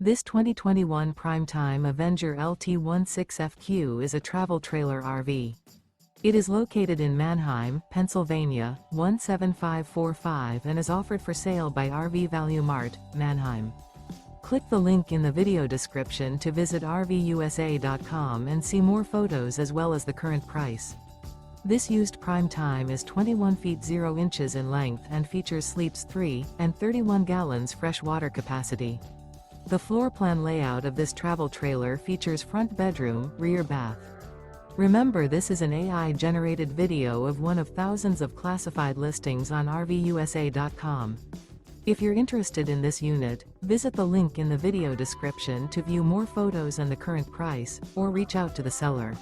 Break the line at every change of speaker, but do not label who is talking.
This 2021 Prime Time Avenger LT 16FQ is a travel trailer RV. It is located in Manheim, Pennsylvania, 17545 and is offered for sale by RV Value Mart, Manheim. Click the link in the video description to visit RVUSA.com and see more photos as well as the current price. This used Prime Time is 21 feet 0 inches in length and features sleeps 3 and 31 gallons fresh water capacity. The floor plan layout of this travel trailer features front bedroom, rear bath. Remember, this is an AI-generated video of one of thousands of classified listings on RVUSA.com. If you're interested in this unit, visit the link in the video description to view more photos and the current price, or reach out to the seller.